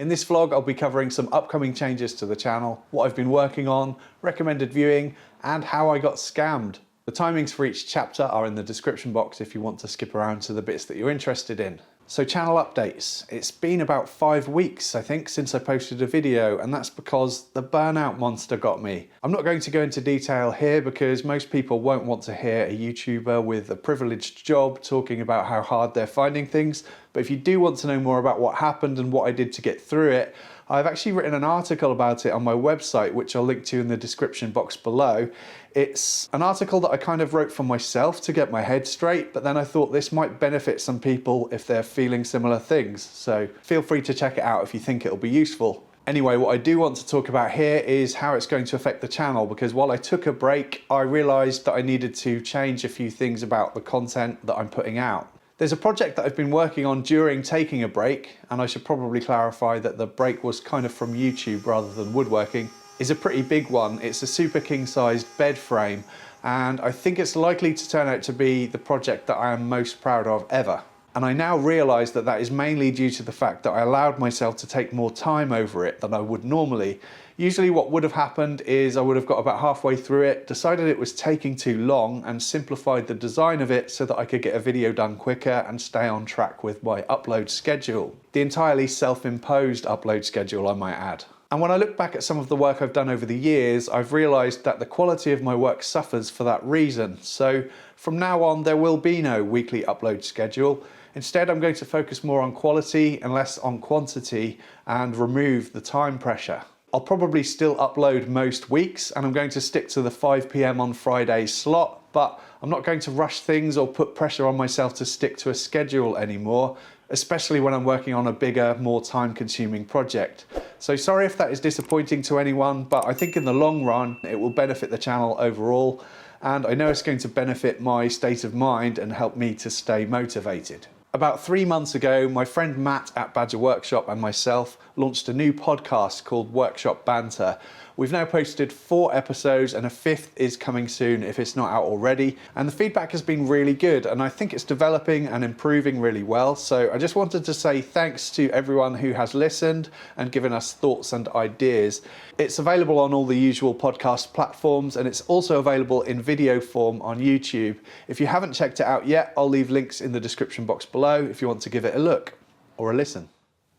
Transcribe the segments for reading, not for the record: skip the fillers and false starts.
In this vlog, I'll be covering some upcoming changes to the channel, what I've been working on, recommended viewing, and how I got scammed. The timings for each chapter are in the description box if you want to skip around to the bits that you're interested in. So channel updates. It's been about 5 weeks, I think, since I posted a video, and that's because the burnout monster got me. I'm not going to go into detail here because most people won't want to hear a YouTuber with a privileged job talking about how hard they're finding things, but if you do want to know more about what happened and what I did to get through it, I've actually written an article about it on my website, which I'll link to in the description box below. It's an article that I kind of wrote for myself to get my head straight, but then I thought this might benefit some people if they're feeling similar things. So feel free to check it out if you think it'll be useful. Anyway, what I do want to talk about here is how it's going to affect the channel, because while I took a break, I realized that I needed to change a few things about the content that I'm putting out. There's a project that I've been working on during taking a break, and I should probably clarify that the break was kind of from YouTube rather than woodworking. It's a pretty big one. It's a super king-sized bed frame, and I think it's likely to turn out to be the project that I am most proud of ever. And I now realise that that is mainly due to the fact that I allowed myself to take more time over it than I would normally. Usually what would have happened is I would have got about halfway through it, decided it was taking too long, and simplified the design of it so that I could get a video done quicker and stay on track with my upload schedule. The entirely self-imposed upload schedule, I might add. And when I look back at some of the work I've done over the years, I've realised that the quality of my work suffers for that reason. So from now on, there will be no weekly upload schedule. Instead, I'm going to focus more on quality and less on quantity and remove the time pressure. I'll probably still upload most weeks, and I'm going to stick to the 5 PM on Friday slot, but I'm not going to rush things or put pressure on myself to stick to a schedule anymore, especially when I'm working on a bigger, more time-consuming project. So sorry if that is disappointing to anyone, but I think in the long run, it will benefit the channel overall, and I know it's going to benefit my state of mind and help me to stay motivated. About 3 months ago, my friend Matt at Badger Workshop and myself launched a new podcast called Workshop Banter. We've now posted 4 episodes and a 5th is coming soon if it's not out already. And the feedback has been really good, and I think it's developing and improving really well. So I just wanted to say thanks to everyone who has listened and given us thoughts and ideas. It's available on all the usual podcast platforms, and it's also available in video form on YouTube. If you haven't checked it out yet, I'll leave links in the description box below if you want to give it a look or a listen.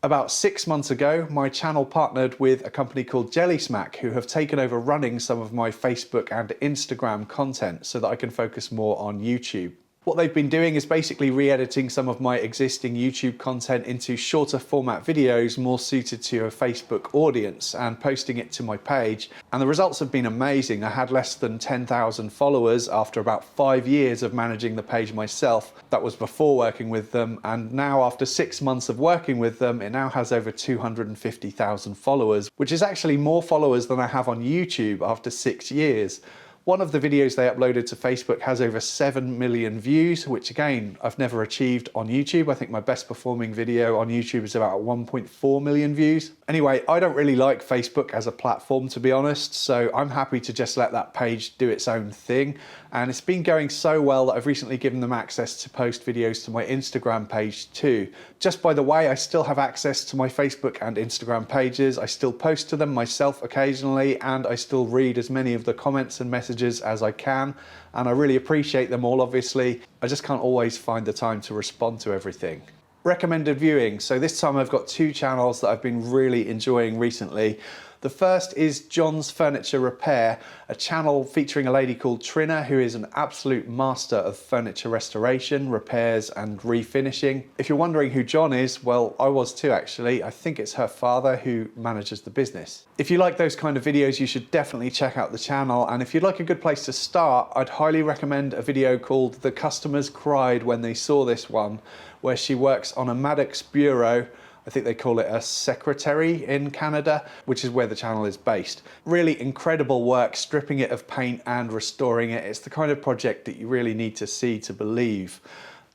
About 6 months ago, my channel partnered with a company called JellySmack, who have taken over running some of my Facebook and Instagram content so that I can focus more on YouTube. What they've been doing is basically re-editing some of my existing YouTube content into shorter format videos more suited to a Facebook audience and posting it to my page. And the results have been amazing. I had less than 10,000 followers after about 5 years of managing the page myself. That was before working with them. And now after 6 months of working with them, it now has over 250,000 followers, which is actually more followers than I have on YouTube after 6 years. One of the videos they uploaded to Facebook has over 7 million views, which again, I've never achieved on YouTube. I think my best performing video on YouTube is about 1.4 million views. Anyway, I don't really like Facebook as a platform, to be honest, so I'm happy to just let that page do its own thing. And it's been going so well that I've recently given them access to post videos to my Instagram page too. Just by the way, I still have access to my Facebook and Instagram pages. I still post to them myself occasionally, and I still read as many of the comments and messages as I can. And I really appreciate them all, obviously. I just can't always find the time to respond to everything. Recommended viewing. So this time I've got 2 channels that I've been really enjoying recently. The first is John's Furniture Repair, a channel featuring a lady called Trina, who is an absolute master of furniture restoration, repairs and refinishing. If you're wondering who John is, well, I was too actually. I think it's her father who manages the business. If you like those kind of videos, you should definitely check out the channel. And if you'd like a good place to start, I'd highly recommend a video called The Customers Cried When They Saw This One, where she works on a Maddox bureau. I think they call it a secretary in Canada, which is where the channel is based. Really incredible work, stripping it of paint and restoring it. It's the kind of project that you really need to see to believe.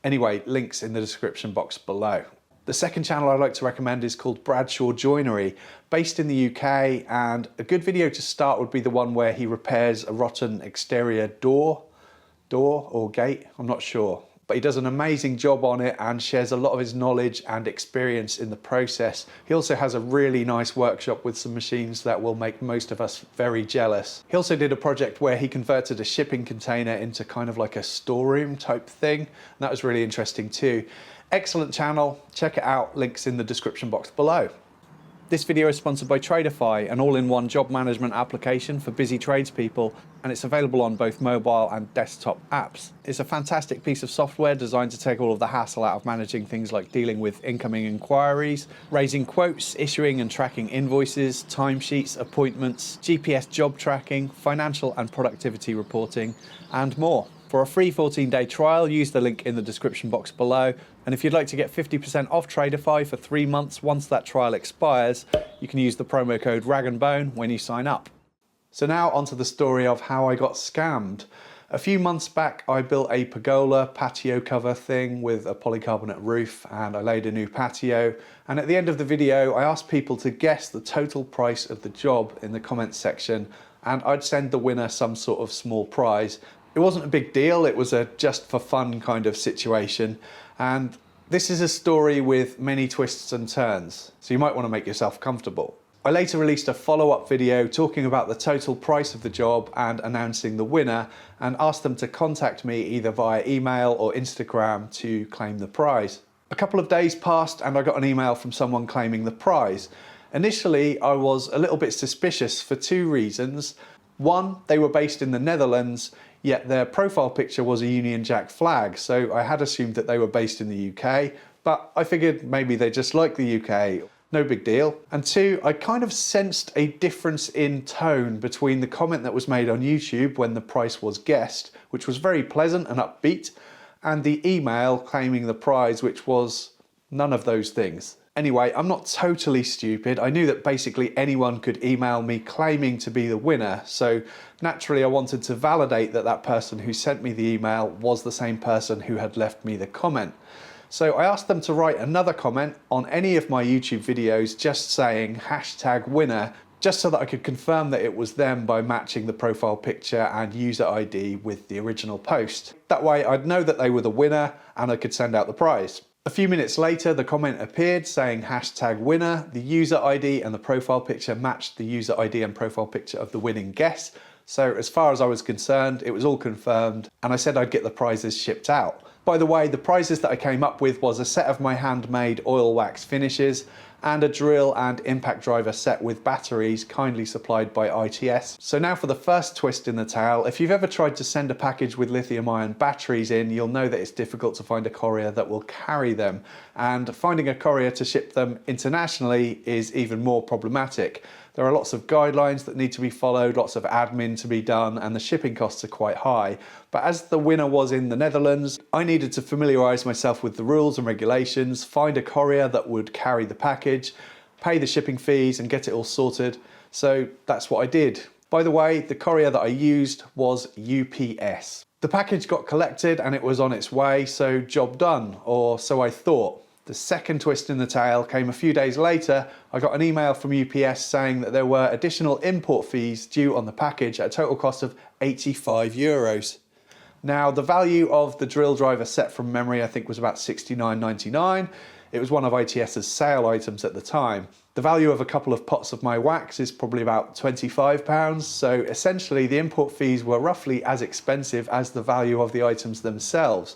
Anyway, links in the description box below. The second channel I'd like to recommend is called Bradshaw Joinery, based in the UK, and a good video to start would be the one where he repairs a rotten exterior door or gate, I'm not sure. but he does an amazing job on it and shares a lot of his knowledge and experience in the process. He also has a really nice workshop with some machines that will make most of us very jealous. He also did a project where he converted a shipping container into kind of like a storeroom type thing, and that was really interesting too. Excellent channel, check it out, links in the description box below. This video is sponsored by Traderify, an all-in-one job management application for busy tradespeople, and it's available on both mobile and desktop apps. It's a fantastic piece of software designed to take all of the hassle out of managing things like dealing with incoming inquiries, raising quotes, issuing and tracking invoices, timesheets, appointments, GPS job tracking, financial and productivity reporting, and more. For a free 14-day trial, use the link in the description box below. And if you'd like to get 50% off Traderify for 3 months once that trial expires, you can use the promo code RAGANDBONE when you sign up. So now onto the story of how I got scammed. A few months back, I built a pergola patio cover thing with a polycarbonate roof, and I laid a new patio. And at the end of the video, I asked people to guess the total price of the job in the comments section, and I'd send the winner some sort of small prize. It wasn't a big deal, it was a just for fun kind of situation, and this is a story with many twists and turns, so you might want to make yourself comfortable. I later released a follow-up video talking about the total price of the job and announcing the winner, and asked them to contact me either via email or Instagram to claim the prize. A couple of days passed and I got an email from someone claiming the prize. Initially, I was a little bit suspicious for 2 reasons. One, they were based in the Netherlands, yet their profile picture was a Union Jack flag, so I had assumed that they were based in the UK, but I figured maybe they just like the UK, no big deal. And 2, I kind of sensed a difference in tone between the comment that was made on YouTube when the price was guessed, which was very pleasant and upbeat, and the email claiming the prize, which was none of those things. Anyway, I'm not totally stupid. I knew that basically anyone could email me claiming to be the winner, so naturally I wanted to validate that that person who sent me the email was the same person who had left me the comment. So I asked them to write another comment on any of my YouTube videos just saying #winner, just so that I could confirm that it was them by matching the profile picture and user ID with the original post. That way I'd know that they were the winner and I could send out the prize. A few minutes later, the comment appeared saying #winner. The user ID and the profile picture matched the user ID and profile picture of the winning guess. So as far as I was concerned, it was all confirmed, and I said I'd get the prizes shipped out. By the way, the prizes that I came up with was a set of my handmade oil wax finishes and a drill and impact driver set with batteries kindly supplied by ITS. So now for the first twist in the tale. If you've ever tried to send a package with lithium-ion batteries in, you'll know that it's difficult to find a courier that will carry them, and finding a courier to ship them internationally is even more problematic. There are lots of guidelines that need to be followed, lots of admin to be done, and the shipping costs are quite high. But as the winner was in the Netherlands, I needed to familiarise myself with the rules and regulations, find a courier that would carry the package, pay the shipping fees and get it all sorted. So that's what I did. By the way, the courier that I used was UPS. The package got collected and it was on its way, so job done, or so I thought. The second twist in the tale came a few days later. I got an email from UPS saying that there were additional import fees due on the package at a total cost of €85. Now, the value of the drill driver set from memory I think was about $69.99. It was one of ITS's sale items at the time. The value of a couple of pots of my wax is probably about £25, so essentially the import fees were roughly as expensive as the value of the items themselves.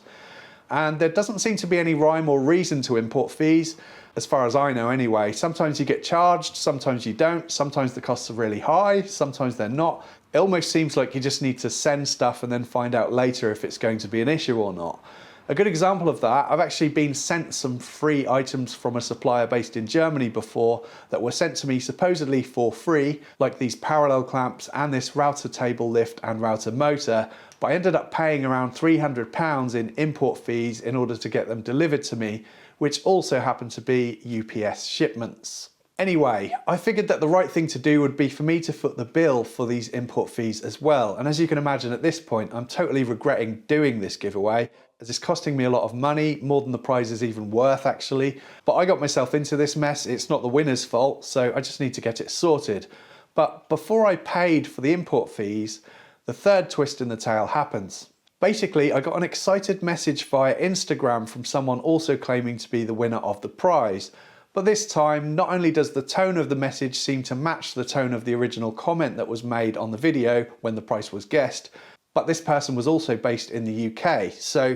And there doesn't seem to be any rhyme or reason to import fees, as far as I know anyway. Sometimes you get charged, sometimes you don't, sometimes the costs are really high, sometimes they're not. It almost seems like you just need to send stuff and then find out later if it's going to be an issue or not. A good example of that, I've actually been sent some free items from a supplier based in Germany before that were sent to me supposedly for free, like these parallel clamps and this router table lift and router motor, but I ended up paying around £300 in import fees in order to get them delivered to me, which also happened to be UPS shipments. Anyway, I figured that the right thing to do would be for me to foot the bill for these import fees as well, and as you can imagine at this point, I'm totally regretting doing this giveaway, as it's costing me a lot of money, more than the prize is even worth actually. But I got myself into this mess, it's not the winner's fault, so I just need to get it sorted. But before I paid for the import fees, the third twist in the tale happens. Basically, I got an excited message via Instagram from someone also claiming to be the winner of the prize. But this time, not only does the tone of the message seem to match the tone of the original comment that was made on the video when the prize was guessed, but this person was also based in the UK. So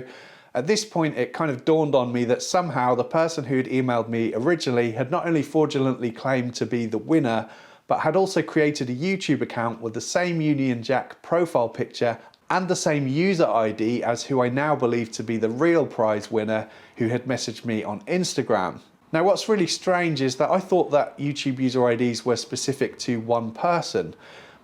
at this point, it kind of dawned on me that somehow the person who'd emailed me originally had not only fraudulently claimed to be the winner, but had also created a YouTube account with the same Union Jack profile picture and the same user ID as who I now believe to be the real prize winner, who had messaged me on Instagram. Now, what's really strange is that I thought that YouTube user IDs were specific to one person,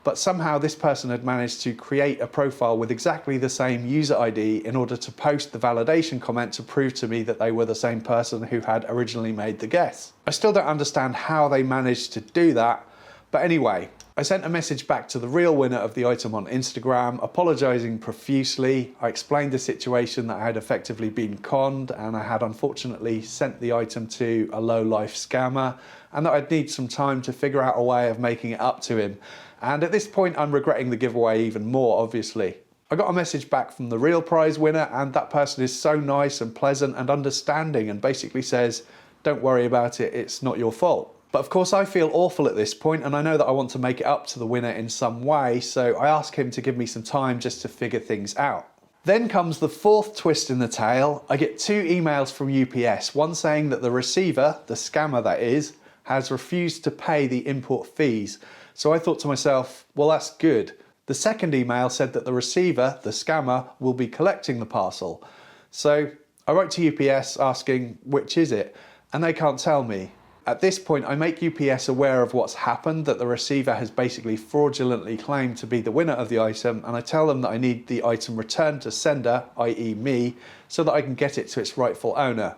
but somehow this person had managed to create a profile with exactly the same user ID in order to post the validation comment to prove to me that they were the same person who had originally made the guess. I still don't understand how they managed to do that, but anyway, I sent a message back to the real winner of the item on Instagram, apologising profusely. I explained the situation, that I had effectively been conned and I had unfortunately sent the item to a low-life scammer, and that I'd need some time to figure out a way of making it up to him. And at this point, I'm regretting the giveaway even more, obviously. I got a message back from the real prize winner, and that person is so nice and pleasant and understanding and basically says, don't worry about it, it's not your fault. But of course I feel awful at this point, and I know that I want to make it up to the winner in some way, so I ask him to give me some time just to figure things out. Then comes the fourth twist in the tale. I get 2 emails from UPS, one saying that the receiver, the scammer that is, has refused to pay the import fees. So I thought to myself, well, that's good. The second email said that the receiver, the scammer, will be collecting the parcel. So I wrote to UPS asking, which is it? And they can't tell me. At this point, I make UPS aware of what's happened, that the receiver has basically fraudulently claimed to be the winner of the item, and I tell them that I need the item returned to sender, i.e. me, so that I can get it to its rightful owner.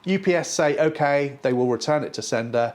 UPS say, okay, they will return it to sender.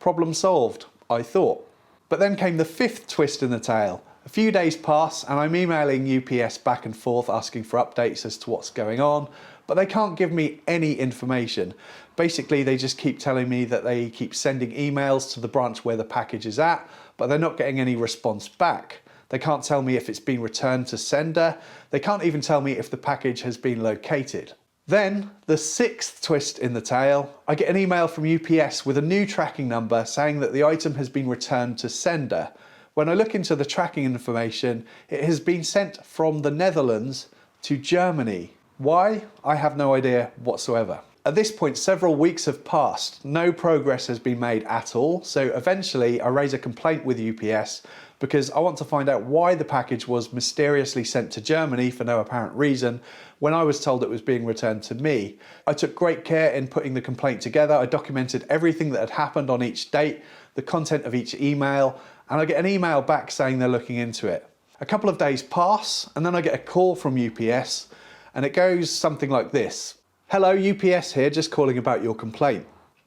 Problem solved, I thought. But then came the 5th twist in the tale. A few days pass and I'm emailing UPS back and forth asking for updates as to what's going on, but they can't give me any information. Basically, they just keep telling me that they keep sending emails to the branch where the package is at, but they're not getting any response back. They can't tell me if it's been returned to sender. They can't even tell me if the package has been located. Then, the 6th twist in the tale, I get an email from UPS with a new tracking number saying that the item has been returned to sender. When I look into the tracking information, it has been sent from the Netherlands to Germany. Why? I have no idea whatsoever. At this point, several weeks have passed. No progress has been made at all, so eventually I raise a complaint with UPS because I want to find out why the package was mysteriously sent to Germany for no apparent reason when I was told it was being returned to me. I took great care in putting the complaint together. I documented everything that had happened on each date, the content of each email, and I get an email back saying they're looking into it. A couple of days pass, and then I get a call from UPS, and it goes something like this. Hello, UPS here, just calling about your complaint.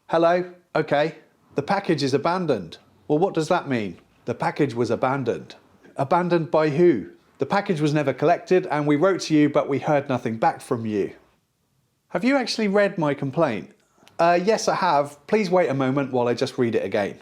Hello? Okay. The package is abandoned. Well, what does that mean? The package was abandoned. Abandoned by who? The package was never collected and we wrote to you, but we heard nothing back from you. Have you actually read my complaint? Yes, I have. Please wait a moment while I just read it again.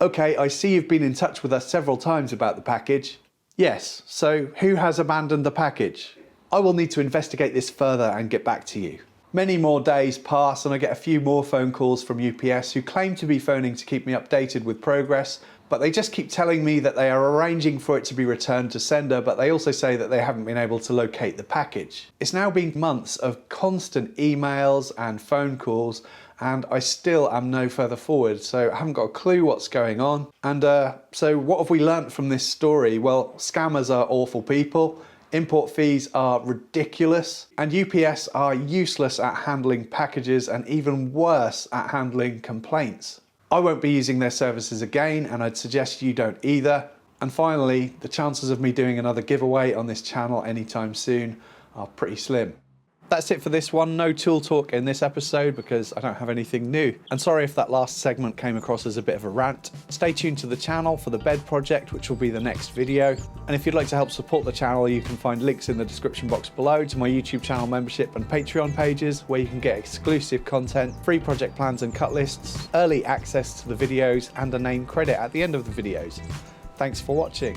Okay, I see you've been in touch with us several times about the package. Yes, so who has abandoned the package? I will need to investigate this further and get back to you. Many more days pass and I get a few more phone calls from UPS who claim to be phoning to keep me updated with progress, but they just keep telling me that they are arranging for it to be returned to sender, but they also say that they haven't been able to locate the package. It's now been months of constant emails and phone calls, and I still am no further forward, so I haven't got a clue what's going on. And so what have we learnt from this story? Well, scammers are awful people. Import fees are ridiculous, and UPS are useless at handling packages and even worse at handling complaints. I won't be using their services again, and I'd suggest you don't either. And finally, the chances of me doing another giveaway on this channel anytime soon are pretty slim. That's it for this one. No tool talk in this episode because I don't have anything new. And sorry if that last segment came across as a bit of a rant. Stay tuned to the channel for the bed project, which will be the next video. And if you'd like to help support the channel, you can find links in the description box below to my YouTube channel membership and Patreon pages, where you can get exclusive content, free project plans and cut lists, early access to the videos, and a name credit at the end of the videos. Thanks for watching.